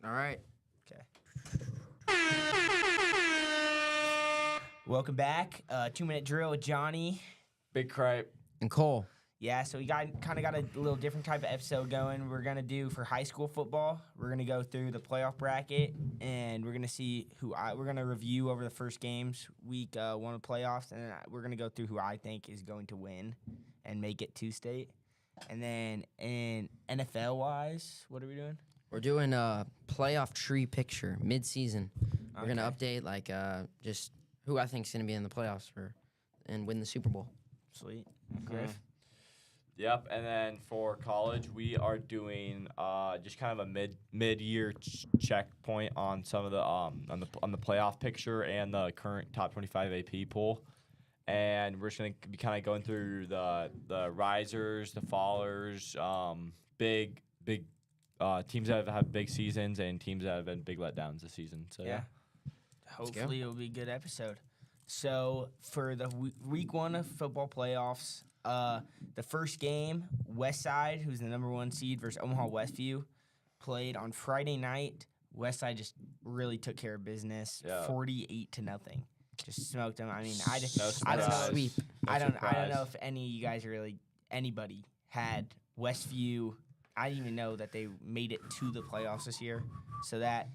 All right. Okay. Welcome back. 2-minute drill with Johnny. Big Cripe. And Cole. Yeah, so we got a little different type of episode going. We're gonna do for high school football. We're gonna go through the playoff bracket, and we're gonna see we're gonna review over the first games, week 1 of playoffs, and then we're gonna go through who I think is going to win and make it to state. And then in NFL wise, what are we doing? We're doing a playoff tree picture mid-season. We're going to Okay. update just who I think is going to be in the playoffs and win the Super Bowl. Sweet. Griff. Yep, and then for college, we are doing just kind of a mid-year checkpoint on some of the on the playoff picture and the current top 25 AP pool, and we're just gonna be kind of going through the risers, the fallers, big teams that have had big seasons and teams that have been big letdowns this season. So Yeah. Hopefully it'll be a good episode. So for the week 1 of football playoffs, the first game, Westside, who's the number 1 seed, versus Omaha Westview, played on Friday night. Westside just really took care of business, 48-0. Just smoked them. I mean, I don't know. Sweep. I don't know if any of you guys anybody had Westview. I didn't even know that they made it to the playoffs this year. So that,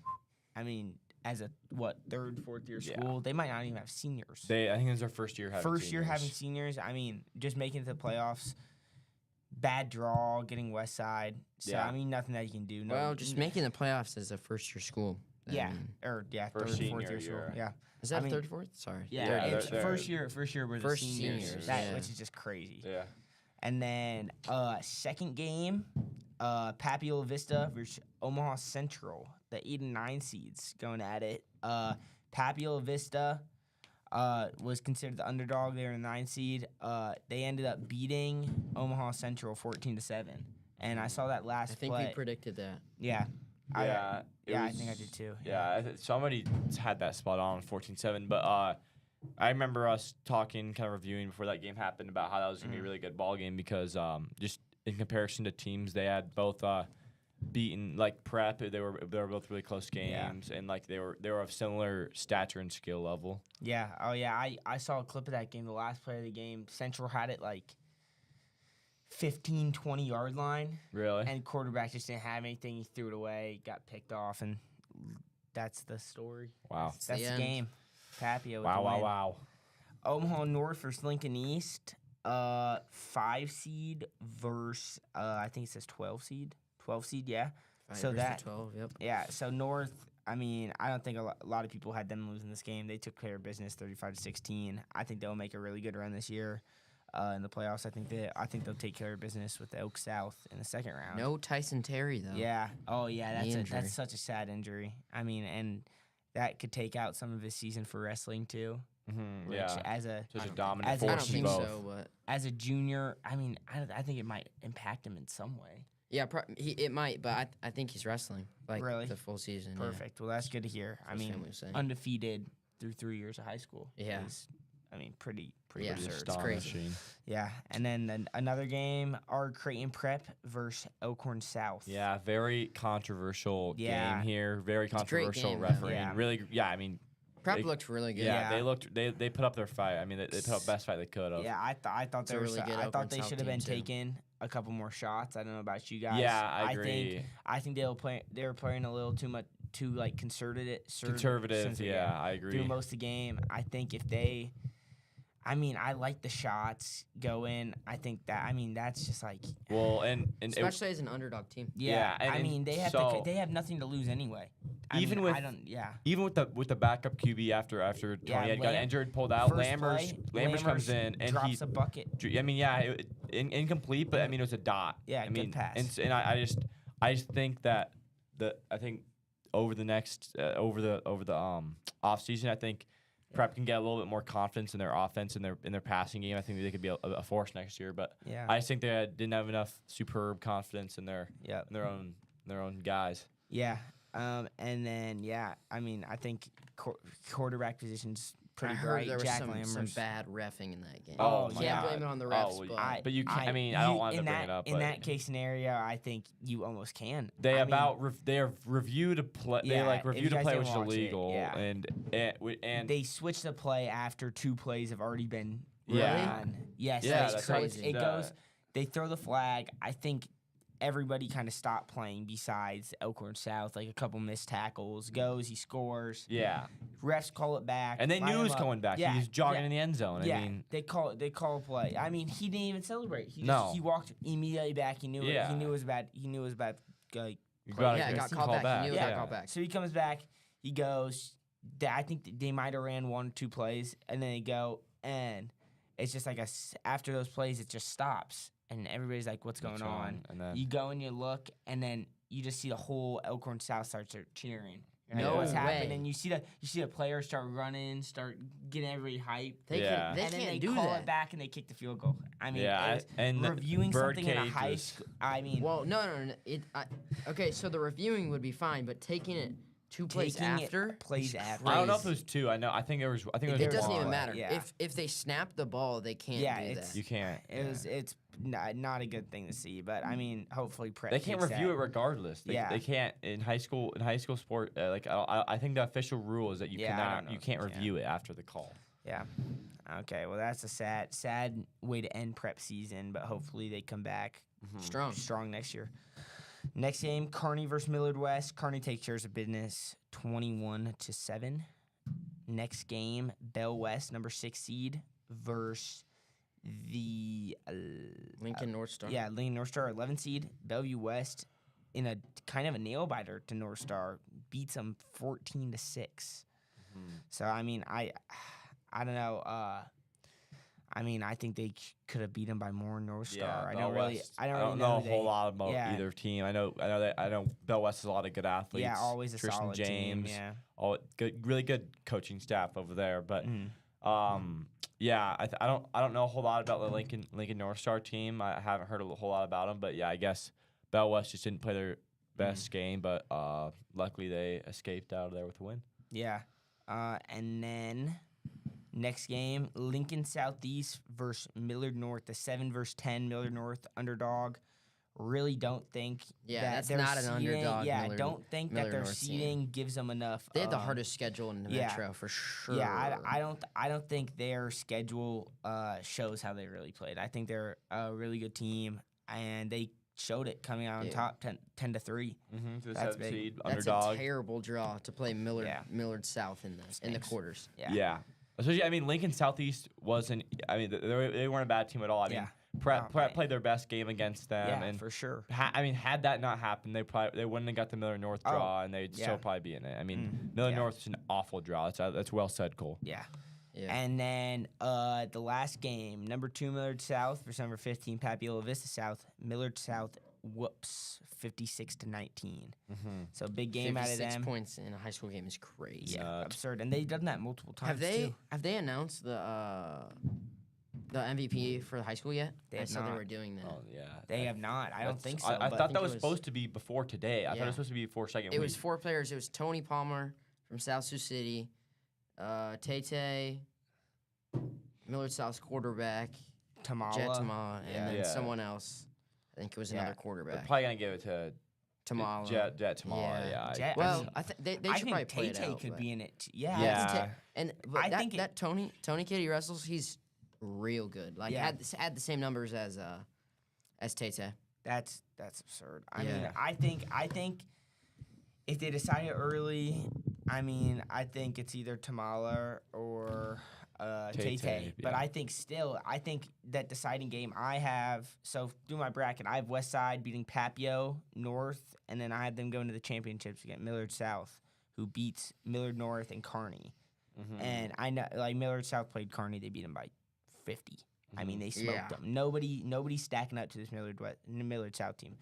I mean, as a third, fourth year school, they might not even have seniors. I think it's their first year having seniors. I mean, just making it to the playoffs. Bad draw, getting West Side. So I mean, nothing that you can do. Well, just making the playoffs as a first-year school. Third, fourth year school. Yeah. Is that third, fourth? Sorry. Yeah, Yeah, it's first year were the First seniors, seniors, which is just crazy. Yeah. And then second game, Papiola Vista versus Omaha Central, the 8 and 9 seeds going at it. Papiola Vista was considered the underdog. They were the 9 seed. They ended up beating Omaha Central 14-7. And I saw that last I think play. we predicted that. Yeah. Yeah, I think I did too. Yeah, somebody had that spot on 14-7, but I remember us talking, kind of reviewing before that game happened about how that was going to be a really good ball game because just in comparison to teams, they had both beaten like Prep. They were both really close games, and like they were of similar stature and skill level. Yeah. Oh yeah. I saw a clip of that game. The last play of the game, Central had it like 15, 20 yard line. Really? And quarterback just didn't have anything. He threw it away, got picked off, and that's the story. Wow. That's the game. Papio. Wow. Omaha North versus Lincoln East. 5 seed versus I think it says 12 seed. 12 seed, yeah. 5 So versus that 12, yep. Yeah. So North. I mean, I don't think a lot of people had them losing this game. They took care of business, 35-16. I think they'll make a really good run this year. In the playoffs, I think they'll take care of business with the Oak South in the second round. No Tyson Terry, though. Yeah. Oh, yeah. Injury. That's such a sad injury. I mean, and that could take out some of his season for wrestling too. Mm-hmm. Which as a such a dominant as a- I force. don't think both. so, but as a junior, I mean, I think it might impact him in some way. yeah, it might. But I think he's wrestling like Really? the full season. yeah. Perfect. Well, that's good to hear. I His mean, family was saying. undefeated through 3 years of high school. Yeah. is, I mean, pretty Yeah. absurd. It's crazy. Astonishing. Yeah. And then another game, our Creighton Prep versus Elkhorn South. Yeah, very controversial Yeah. game here. Very a great controversial game, though. refereeing. Yeah. Really, I mean, Prep They- looked really good. yeah, Yeah. they put up their fight. I mean, they put up best fight they could have. Yeah, I thought It's a really good I Elkhorn thought they South should have been team, too. taking a couple more shots. I don't know about you guys. Yeah, I agree. I think they were playing a little too like conservative. Conservative, yeah, I Through agree. most of the game, I think if they, I mean, I like the shots go in. I think that's just like Well, and Especially as an underdog team. yeah. and- I mean, they have so- they have nothing to lose anyway. Even with- I don't yeah. even with the backup QB after Tony had got injured, pulled out, First Lammers comes in and drops he a bucket. I mean, yeah, incomplete, but I mean it was a dot. Yeah, I good mean, pass. And I just think that I think over the next over the off season, I think Prep can get a little bit more confidence in their offense and in their passing game. I think they could be a force next year, but Yeah. I just think they didn't have enough superb confidence in their Yep. in their own guys. Yeah. And then, I mean, I think quarterback position's pretty I heard bright. there was Jack some Lammers. bad reffing in that game. Oh, You my can't God. blame it on the refs, well, but but you can't. I mean, I don't want to bring it up. In but that case scenario, I think you almost can. they I mean, they have reviewed a play. Yeah, they like if reviewed you a guys play didn't which is watch it, illegal, yeah. and they switched the play after 2 plays have already been Yeah. run. Yes, Yeah, that's that's crazy. It the- goes. They throw the flag. I think everybody kind of stopped playing besides Elkhorn South. Like a couple missed tackles. Goes, he scores. yeah, Refs call it back. and they line knew he him was up. coming back. Yeah, He was jogging yeah. in the end zone. Yeah, I mean, they call a play. I mean, he didn't even celebrate. He just, No. he walked immediately back. He knew Yeah. He knew it was bad. He knew it was bad. Like, you play. gotta yeah, it get got some called call back. He knew it Yeah. got called back. So he comes back. He goes. I think they might have ran 1 or 2 plays, and then they go, and it's just like after those plays, it just stops, and everybody's like, "What's going on?" And then You go and you look, and then you just see the whole Elkhorn South start cheering. You're like, No what's way. happening? You see the players start running, start getting everybody hyped. They Yeah. they and then can't they do call that. it back and they kick the field goal. I mean, Yeah, it was and the reviewing something in a birdcage high was- school. I mean, Well, no. Okay, so the reviewing would be fine, but taking it 2 plays Taking it after plays is after. I don't know if it crazy. was 2. I know. I think there was. I think It there It was doesn't one. even matter. Yeah. If they snap the ball, they can't Yeah, do it's- that. You can't. it's not a good thing to see. But I mean, hopefully, Prep They can't takes review that. it regardless. They, Yeah. they can't in high school. In high school sport, I think the official rule is that you Yeah, I don't cannot. know You if can't you can. review it after the call. Yeah. Okay. Well, that's a sad way to end Prep season. But hopefully, they come back strong next year. Next game, Kearney versus Millard West. Kearney takes care of business, 21-7. Next game, Bell West, number 6 seed, versus the Lincoln North Star. yeah Lincoln North Star, 11 seed. Bellevue West, in a kind of a nail biter to North Star, beats them 14-6. So I mean, I don't know. I mean, I think they could have beat them by more. North Star. I don't really know a whole lot about yeah. either team. I know Bell West has a lot of good athletes. Yeah, always a Tristan solid James, team. Yeah. all good, really good coaching staff over there. But Mhm. yeah, I don't know a whole lot about the Lincoln North Star team. I haven't heard a whole lot about them. But yeah, I guess Bell West just didn't play their best game. But luckily they escaped out of there with a win. Yeah. And then next game, Lincoln Southeast versus Millard North, the 7 versus 10 Millard North underdog. Really don't think Yeah, that that's their not an seeding- underdog, Yeah, Millard- don't think Millard that their North team. seeding gives them enough. They had the hardest schedule in the yeah. Metro for sure. Yeah, I don't think their schedule shows how they really played. I think they're a really good team, and they showed it coming out on Yeah. top 10-3. The That's 7th big. seed That's underdog. a terrible draw to play Millard Yeah. Millard South in the Stinks. quarters. Yeah. Yeah. Especially, I mean, Lincoln Southeast wasn't. I mean, they weren't a bad team at all. I mean, Yeah. Prep Oh, man. played their best game against them, Yeah, and for sure. I mean, had that not happened, they wouldn't have got the Millard North Oh, draw, and they'd yeah. still probably be in it. I mean, Mhm. Millard Yeah. North is an awful draw. That's well said, Cole. Yeah. Yeah. And then the last game, number 2 Millard South versus number 15 Papiola Vista South. Millard South whoops 56-19. So big game out of 56 them. points in a high school game is crazy. Yeah, Nuts. absurd. And they've done that multiple times too. Have they announced the MVP for the high school yet? They I have saw they not. were doing that. Oh, Yeah, They have not. I don't that's- think so. I but thought think that it was was- supposed to be before today. I thought it Yeah. was supposed to be before second It week. was 4 players. It was Tony Palmer from South Sioux City, Tay, Millard South's quarterback, Tamala. Jet Tamala, and Yeah. then Yeah. someone else. I think it was Yeah. another They're quarterback. probably gonna give it to Tamala. Jet Tamala. Yeah. Yeah. Jet- Well, mean, I think they I should probably think play it Tay out. could but- be in it. Yeah. Yeah. it's and but I that, think it- that Tony Kitty Russell's he's real good. Like Yeah. had the same numbers as Tay. That's absurd. I Yeah. mean, I think if they decide it early, I mean, I think it's either Tamala or Tay. Tay, But yeah. I think that deciding game I have. So through my bracket, I have West Side beating Papio North, and then I had them going to the championships against Millard South, who beats Millard North and Kearney. And I know, like Millard South played Kearney, they beat them by 50. I mean, they smoked Yeah. them. Nobody's stacking up to this Millard South team.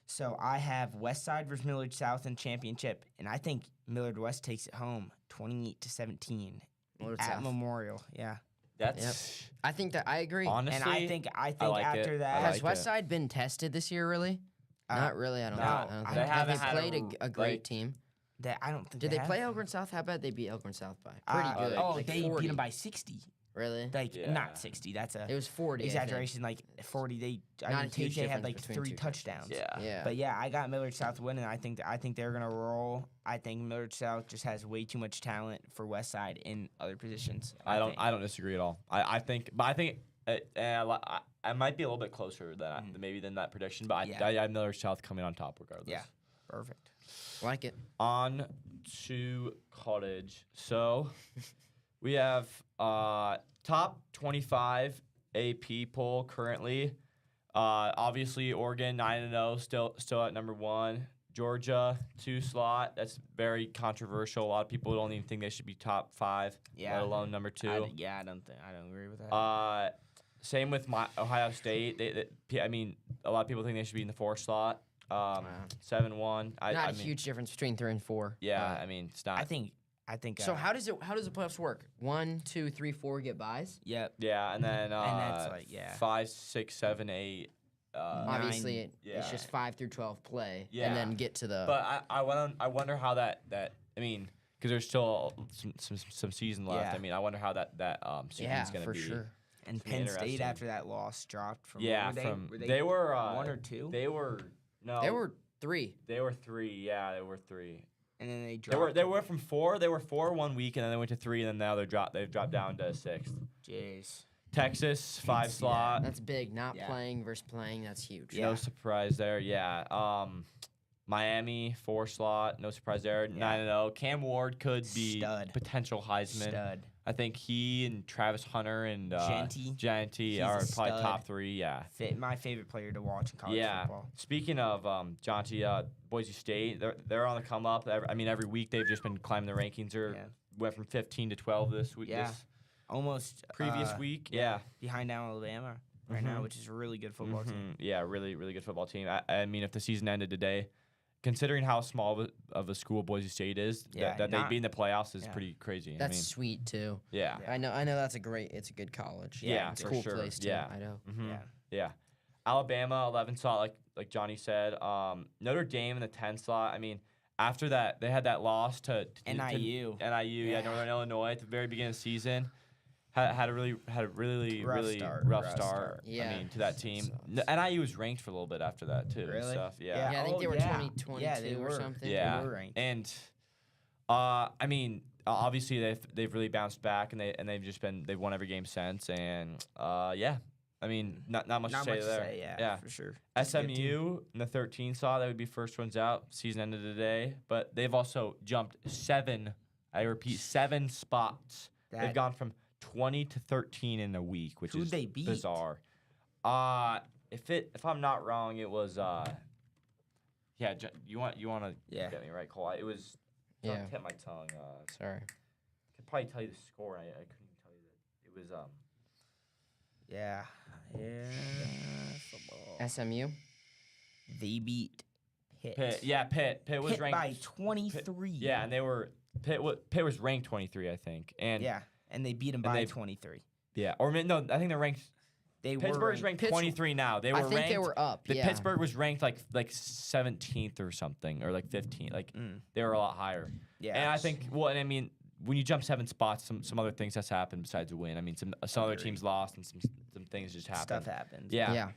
So I have West Side versus Millard South in championship, and I think Millard West takes it home, 28-17 Millard at South. Memorial. Yeah, That's I think that I agree. honestly. and I think like after it. that, I Has like West it. Side been tested this year? Really? Uh, Not really. I don't no, think. I don't they think. Have haven't they had played a, a great like- team? That I don't think Did they have. play Elkhorn South? How bad they beat Elkhorn South by? Pretty good. Oh, like they 40. beat them by 60. Really? Like Yeah. not 60. That's a It was 40. I think. exaggeration. Like 40. I Not mean, a huge TJ had difference like between 3 two teams. touchdowns. Yeah. But yeah, I got Millard South winning. I think they're gonna roll. I think Millard South just has way too much talent for West Side in other positions. I don't think. disagree at all. I think I might be a little bit closer than maybe than that prediction, but Yeah. I have Millard South coming on top regardless. Yeah. Perfect. Like it. On to college. So we have top 25 AP poll currently. Obviously Oregon 9-0, still at number 1. Georgia 2 slot. That's very controversial. A lot of people don't even think they should be top 5, Yeah. let alone number 2. I don't agree with that. Same with my Ohio State. I mean, a lot of people think they should be in the 4 slot. 7-1. Not I a mean, huge difference between 3 and 4. Yeah, I mean, it's not. I think. So how does the playoffs work? 1, 2, 3, 4 get buys. Yep. Yeah, and then that's like, yeah. 5, 6, 7, 8. Obviously, it's yeah. just 5 through 12 play, Yeah. and then get to the. But I wonder how that I mean, because there's still some season left. Yeah. I mean, I wonder how that season's gonna for be. sure. And It's gonna Penn be State interesting. after that loss dropped from. Yeah, what were from they, they were 1 or 2, They were no. They were 3. They were 3. Yeah, they were 3. and then they dropped. They were from 4. They were 4 1 week, and then they went to 3, and then now they've dropped down to 6th. Jeez. Texas 5 slot. That's big. Not Yeah. playing versus playing. That's huge. Yeah. No surprise there. Yeah. Miami 4 slot. No surprise there. 9-0. Cam Ward could be Stud. potential Heisman. Stud. I think he and Travis Hunter and Genty. He's are a probably stud. top 3. Yeah. My favorite player to watch in college Yeah. football. Speaking of Jonty, Boise State, they're on the come up. I mean, every week they've just been climbing the rankings. Went from 15 to 12 this week. Yeah. This Almost previous week. Yeah. behind Alabama right now, which is a really good football team. Yeah, really, really good football team. I mean, if the season ended today, considering how small of a school Boise State is, Yeah, that they'd be in the playoffs is yeah. pretty crazy. That's I mean, sweet too. yeah. I know that's it's a good college. Yeah, it's a for cool sure. place too. Yeah. I know. Mhm. Yeah. Yeah. Alabama 11 slot, like Johnny said. Notre Dame in the 10 slot. I mean, after that, they had that loss to NIU. Yeah, Northern Illinois at the very beginning of the season. Had a really Rough rough start. start. Yeah. I mean, to that team. Sucks. NIU was ranked for a little bit after that too. And Really? stuff. Yeah. Yeah, I think Oh, they were yeah. 2022 Yeah, they or were. something. Yeah. They were ranked. And I mean, obviously they've really bounced back and they've won every game since. And yeah. I mean, not much Not to say much to there. say, Yeah. for sure. It's a good team. SMU in the 13 slot, that would be first ones out. Season ended today, but they've also jumped 7. I repeat, 7 spots. They've That- gone from 20 to 13 in a week, which Who'd is they beat? bizarre. If I'm not wrong, it was yeah. You want to Yeah. get me right, Cole? It was Yeah. tip my tongue. Sorry. I could probably tell you the score. I couldn't even tell you that. It was Yeah. Football. SMU. They beat Pitt. Pitt. Yeah, Pitt. Pitt was Pitt ranked by 23. Yeah, and they were Pitt was ranked 23, I think. And Yeah, and they beat them and by they- 23. yeah, or no, I think they're ranked. They Pittsburgh's were ranked Pitts- 23 now. They were I think ranked. they were up. The yeah. Pittsburgh was ranked like 17th or something, or like 15th. Like Mm. they were a lot higher. Yeah. And I think, well, and I mean, when you jump 7 spots, some other things has happened besides a win. I mean, some other Agreed. teams lost and some things just happened. Stuff happens. Yeah. Yeah.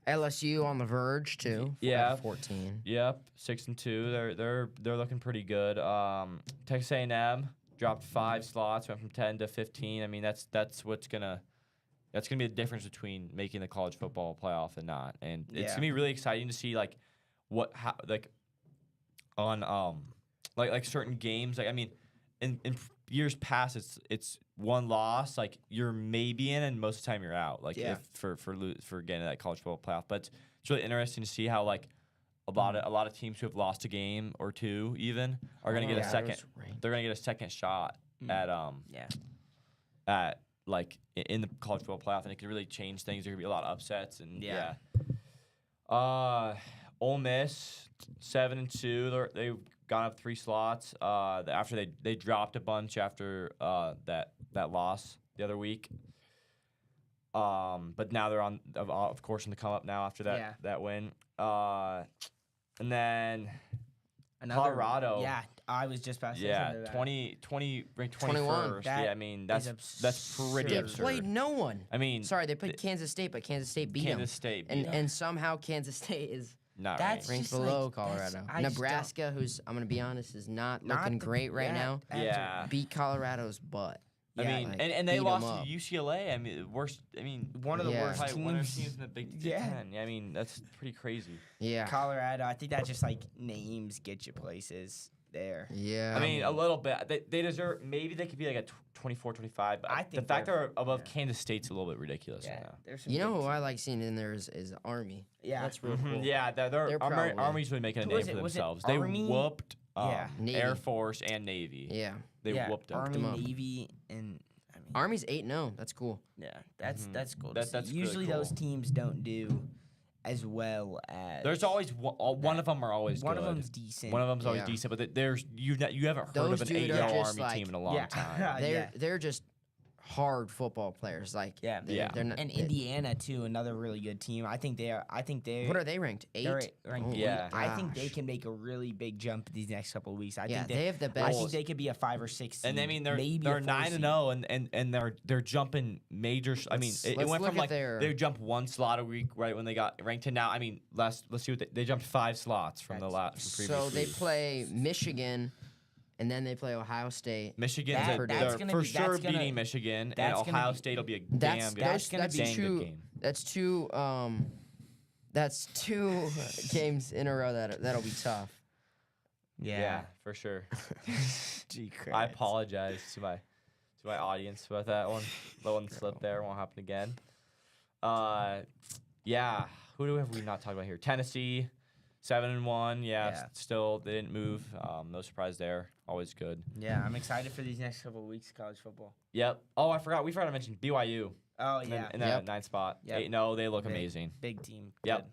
LSU on the verge too. Yeah. 14. Yep. 6-2. They're looking pretty good. Texas A&M dropped 5 slots, went from 10 to 15. I mean, that's what's gonna be the difference between making the college football playoff and not. And it's Yeah. gonna be really exciting to see like on like certain games. Like I mean, in years past, it's one loss. Like you're maybe in, and most of the time you're out. Like Yeah. if for getting to that college football playoff. But it's really interesting to see how like a lot of teams who have lost a game or two even are gonna get a Yeah, it second. was ranked. They're gonna get a second shot Mm. at Yeah. at like in the college football playoff, and it can really change things. There could be a lot of upsets, and Yeah. Ole Miss 7-2. They've gone up 3 slots. After they dropped a bunch after that loss the other week. But now they're of course on the come up now after that Yeah. that win. And then Colorado. Yeah, I was just about to say Yeah, something about 20 ranked 21. 21st. That Yeah, I mean that's pretty They absurd. absurd. played no one. I mean, Sorry, they played Kansas State, but Kansas State beat Kansas them. State And beat 'em. and somehow Kansas State is Not that's ranked. ranked just below like- that's- Colorado. I just don't- Nebraska, who's I'm gonna be honest, is not Not looking the- great right yeah, now. Yeah. Beat Colorado's butt. I Yeah, mean, like, and they beat 'em lost up. to UCLA. I mean, worst. I mean, One of the Yeah. worst probably one of the teams. teams in the Big Yeah. Ten. I mean, that's pretty crazy. Yeah. Colorado. I think that just like names get you places there. Yeah. I mean, a little bit. They deserve. Maybe they could be like a 24, 25. But I the think fact they're- they're above yeah. Kansas State's a little bit ridiculous right now. there's some you know big who I teams. like seeing in there is Army. Yeah. That's real Mhm. cool. Yeah, They're probably- Army's really making a Who name was for it? Was it themselves. They Army? whooped Yeah. Navy. Air Force and Navy. Yeah. They yeah, whooped them. Army, them up. Navy, and I mean, Army's 8-0. That's cool. yeah, that's Mhm. that's cool. That- to see. that's really Usually those cool. teams don't do as well as. There's always one of them are always one good. of them's decent. One of them's always Yeah. decent, but there's you haven't heard Those of an dude are 8-0 just Army like- team in a long Yeah. time. They're just hard football players. Like Yeah. they're not. and they- Indiana too, another really good team. I think they are. I think they. what are they ranked? 8. They're ranked Oh, eight. Yeah. I think they gosh. can make a really big jump these next couple of weeks. I Yeah, think they have the I best. think they could be a 5 or 6. And I seed, mean they're maybe they're a 4 9-0 and they're jumping major. I mean Let's- it let's went look from at like their- they jumped one slot a week right when they got ranked to now. I mean let's see what they jumped 5 slots from the last from previous So they week. play Michigan, and then they play Ohio State. Michigan's That- they're that's gonna for be- sure that's gonna- beating Michigan, and that's gonna Ohio be- State will be a That's damn good, that's gonna be dang two. good game. That's two. That's two games in a row that'll be tough. Yeah, for sure. Gee, I crap. apologize to my audience about that one. The one slip there won't happen again. Yeah. Who do we not talked about here? Tennessee, 7-1. Yeah, Yeah. still they didn't move. No surprise there. Always good. Yeah, I'm excited for these next couple of weeks of college football. Yep. Oh, I forgot. We forgot to mention BYU Oh in, yeah, in that Yep. 9th spot. Yep. 8-0. They look Big. amazing. big team. Yep.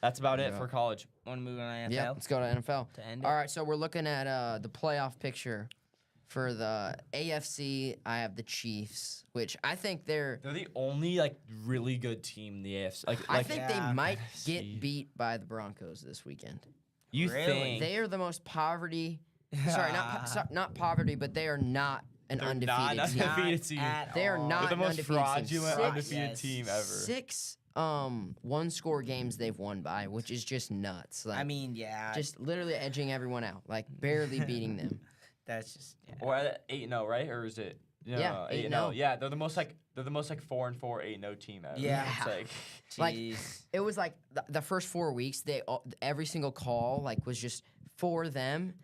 That's about it Yeah. for college. Want to move on to NFL Yeah, let's go to NFL. to end All it? right, so we're looking at the playoff picture for the AFC. I have the Chiefs, which I think they're. They're the only like really good team in the AFC. I think Yeah. they might NFC. get beat by the Broncos this weekend. you Really? think They are the most poverty. Sorry, not poverty, but they are not an They're undefeated not team. undefeated team. at They are all. not They're the an most undefeated team. fraudulent Six- undefeated Yes. team ever. 6 one-score games they've won by, which is just nuts. Like, I mean, yeah, just literally edging everyone out, like barely beating them. that's just yeah. Or 8-0, right? Or is it? No, Yeah, 8-0. Yeah, they're the most like 4-4, 8-0 team ever. Yeah. It's like Like, Jeez. It was like the first 4 weeks, every single call like was just for them,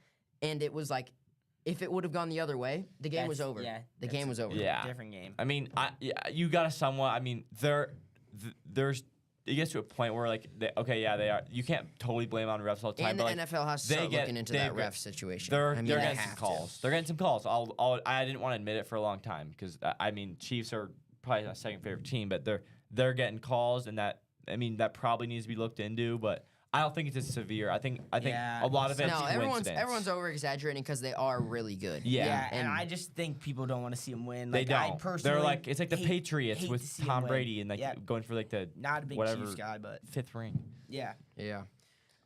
and it was like if it would have gone the other way, the game was That's- over. yeah, the that's game was over. Yeah. different game. I mean, you gotta somewhat. I mean, there's it gets to a point where like they are. You can't totally blame on refs all the time. And the but, like, NFL has to they start get- looking into they that get- ref situation. They're I mean, they're they getting some have to. calls. They're getting some calls. I didn't want to admit it for a long time because I mean Chiefs are probably my second favorite team, but they're getting calls and that probably needs to be looked into. But I don't think it's as severe. I think Yeah. a lot of it's No, coincidence. everyone's over exaggerating because they are really good. Yeah. Yeah, and and- I just think people don't want to see them win. They Like, I don't. personally They're like it's like the hate- Patriots hate with to see 'em Tom win. Brady and like Yeah. going for like the Not a big whatever Chiefs guy, but 5th ring. yeah, Yeah.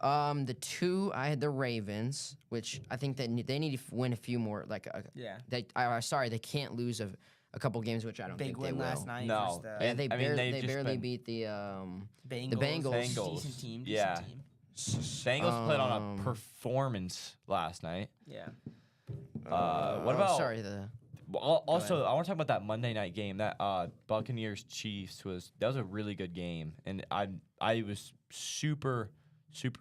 The 2 I had the Ravens, which I think that they need to win a few more. Like yeah. they can't lose a couple games, which I don't Big think win they will. last night. No. versus the Yeah, And, they I mean, they've they just barely been- beat the Bengals. Bengals. Decent team. Yeah. Decent team. Bengals played on a Um, performance last night. Yeah. What about Sorry, the Also, I want to talk about that Monday night game. That Buccaneers Chiefs was a really good game, and I was super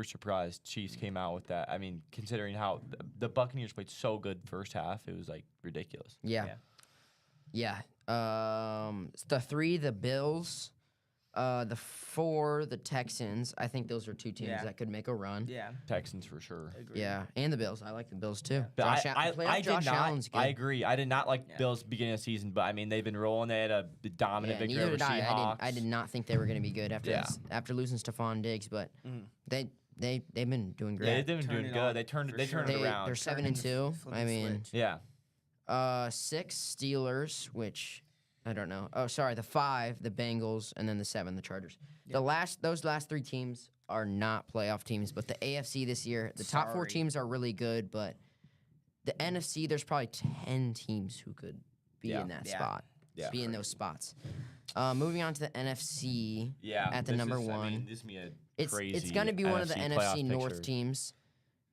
surprised Chiefs came out with that. I mean, considering how the Buccaneers played so good first half, it was like ridiculous. yeah. The 3 the Bills, the 4 the Texans. I think those are 2 teams Yeah. that could make a run. Yeah. Texans for sure. Agreed. Yeah, and the Bills. I like the Bills too. But Josh I Josh did Allen's not. good. I agree. I did not like Yeah. Bills beginning of the season, but I mean they've been rolling. They had a dominant Yeah, victory neither over did I. Seahawks. I did not think they were going to be good after Yeah. after losing Stephon Diggs, but Mhm. they've been doing Yeah, great. they've been Turn doing it good. on They turned for sure. it They're around. 7-2. I mean, Yeah. 6 Steelers, which I don't know. Oh, sorry, the 5 the Bengals, and then the 7 the Chargers. Those last 3 teams are not playoff teams, but the AFC this year, the top 4 Sorry. teams are really good, but the NFC, there's probably 10 teams who could be in that Yeah. spot, Yeah. be in those spots. Moving on to the NFC, Yeah. at the this number is, I one. mean, this is gonna be a it's crazy going to be one of the NFC NFC playoff North picture. teams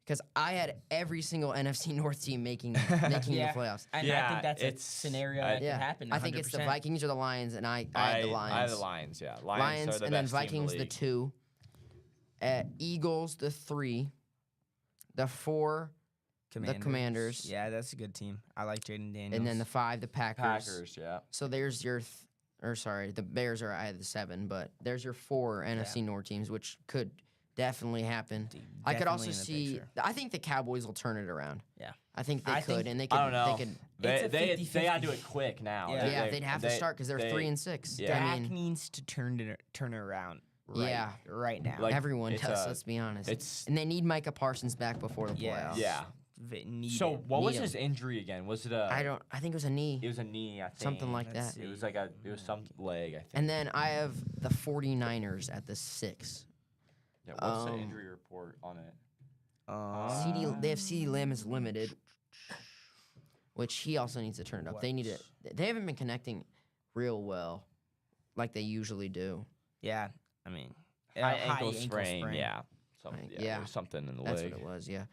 because I had every single NFC North team making the playoffs. And I Yeah, think that's a it's- scenario I- that could happen. I think it's the 100%. Vikings or the Lions, and I had the Lions. I have the Lions. Yeah, Lions Lions are the and then best team in Vikings the the league. 2, Eagles the 3, the 4, the Commanders, Yeah, that's a good team. I like Jaden Daniels. and then the 5 the Packers. Packers. Yeah. So there's your the Bears are I had the 7, but there's your 4 NFC North teams, which could definitely happen. I could also Definitely in the see. picture. I think the Cowboys will turn it around. Yeah. I think they I could, think- and they could. I don't know. They could. They It's a they 50-50. gotta do it quick now. Yeah. Yeah, they'd have to start because they're 3 and 6. yeah. I Dak mean, needs to turn it around. Right, Yeah. right now. Like, everyone it's does. a- Let's be honest. it's- and they need Micah Parsons back before the Yeah. playoffs. Yeah. Need So it. what was Need 'em. his injury again? Was it a? I don't. I think it was a knee. It was a knee. I think Something like Let's that. It was like a. It was some leg. I think. And then I have the 49ers at the 6. Yeah, what's the um, injury report on it? They have CD Lamb is limited, which he also needs to turn it up. They need it. They haven't been connecting real well, like they usually do. Yeah, I mean, High ankle sprain. Yeah. Right, Yeah. yeah. There was something in the That's leg. what it was. Yeah.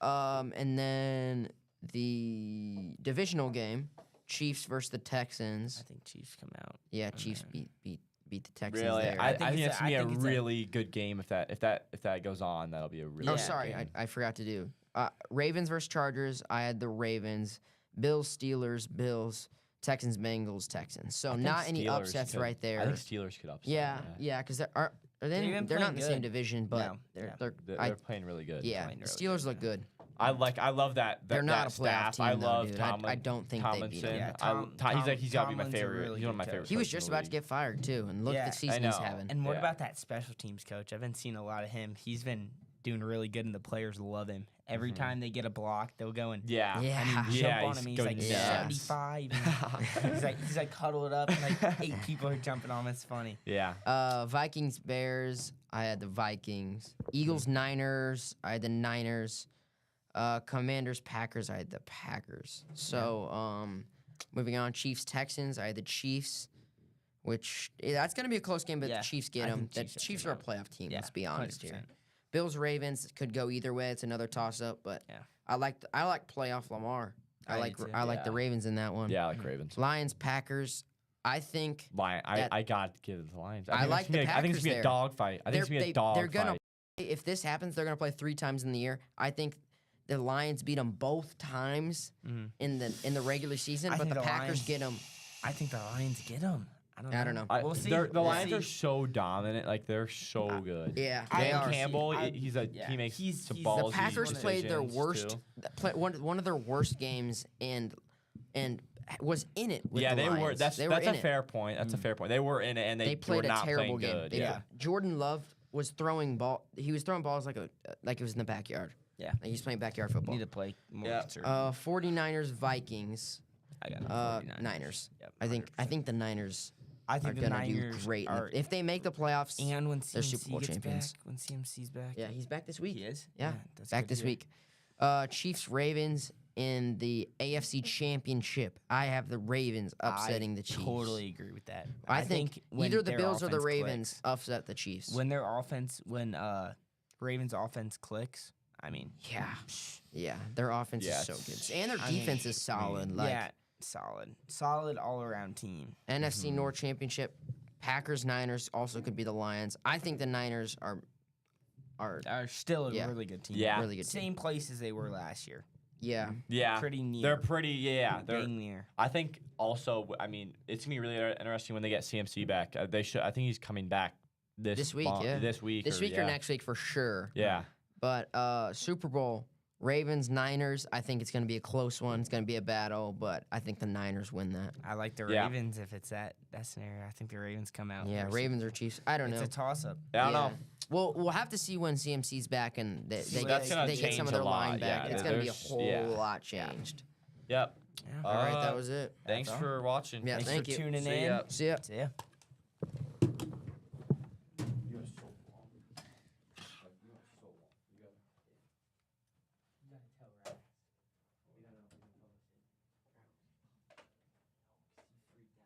And then the divisional game, Chiefs versus the Texans. I think Chiefs come out. Yeah, Chiefs beat the Texans Really, there. I think think it's that's a- gonna be I a think it's a- really good game if that goes on. That'll be a really. Oh, good sorry, game. I forgot to do. Ravens versus Chargers. I had the Ravens. Bills, Steelers, Bills. Texans, Bengals, Texans. So I think not any Steelers upsets could- right there. I think Steelers could upset. Yeah, because they're They've been they're not in playing the same good. division, but No, they're yeah. They're playing really good. yeah. playing The really Steelers look good. I love that. They're not that a playoff staff. I team, though, love dude. Tomlin. I don't think they beat 'em. Tomlinson. Yeah, He's got to be my Tomlin's a favorite. really He's one of good my coach. favorite. He was coaches in just the about to league. get fired too, and look Yeah, at the season he's know. having. And what Yeah. about that special teams coach? I haven't seen a lot of him. He's been doing really good, and the players love him. Every time they get a block, they'll go and Yeah. Yeah. jump Yeah, on he's him. He's going like nuts. 75. and he's like huddled up, and like 8 people are jumping on him. It's funny. Yeah. Vikings, Bears. I had the Vikings. Eagles, Niners. I had the Niners. Commanders, Packers. I had the Packers. So, moving on, Chiefs, Texans. I had the Chiefs, which that's going to be a close game, but Yeah, the Chiefs get I them. think The Chiefs Chiefs will are a come playoff team. Yeah, Let's be honest 100%. here. Bills, Ravens could go either way. It's another toss up, but Yeah. I like playoff Lamar. I do like too. I like the Yeah. Ravens in that one. Yeah, I like Ravens. Lions, Packers. I think Lion. that- I got to give it to the Lions. I think like it's gonna the be I think Packers it's gonna be there. a dogfight. I think it's gonna be a dog they're gonna fight. if this happens, they're gonna play 3 times in the year. I think the Lions beat them both times Mhm. in the regular season, I but think the the Packers Lions- get them. I think the Lions get him. I don't know. know. We'll see. The We'll Lions see. are so dominant. Like they're so good. Yeah, I they Dan are. Campbell, I- he makes he's- some he's- balls. The Packers played their worst, one of their worst games, and was in it with Yeah, the they were. Lions. That's They were a in it. fair point. That's a fair point. They were in it, and They they played were a not terrible playing game. good. They- Yeah. Jordan Love was throwing ball. He was throwing balls like it was in the backyard. Yeah. Like he's playing backyard football. Need to play more. Yeah. conservative. 49ers, Vikings, I got the 49ers. Niners. Yep, I think 100%. the Niners I are think the gonna do Niners great. are. If they make the playoffs, And when they're CMC Super Bowl gets champions. back, when CMC's back. yeah, he's back this week. He is? Yeah, that's back good to this hear. week. Chiefs, Ravens in the AFC Championship. I have the Ravens upsetting the Chiefs. Totally agree with that. I think when either the their Bills or the offense Ravens clicks- upset the Chiefs. when Ravens offense clicks, I mean, yeah, their offense Yeah, is so it's- good, and their I mean, defense is solid. Like yeah, solid all around team. NFC North Championship, Packers, Niners also could be the Lions. I think the Niners are Are still a Yeah. really good team. Yeah. really good. Team. Same place as they were last year. Yeah, Yeah. Pretty near. They're pretty. Yeah. They're. Dang near. I think also. I mean, it's gonna be really interesting when they get CMC back. They should. I think he's coming back This week, yeah. This week. this week or yeah. next week for sure. Yeah. But Super Bowl, Ravens, Niners. I think it's going to be a close one. It's going to be a battle, but I think the Niners win that. I like the Yeah. Ravens if it's that scenario. I think the Ravens come out. Yeah, first. Ravens or Chiefs. I don't It's know. a toss up. I don't know. Well, we'll have to see when CMC's back and they See, get, that's gonna they get some change of a their lot, line back. yeah. It's going to be a There's- whole yeah. lot changed. Yep. Yeah. All right, that was it. Thanks all. for watching. Yeah, Thanks thank for you. tuning See in. ya. See ya. See ya.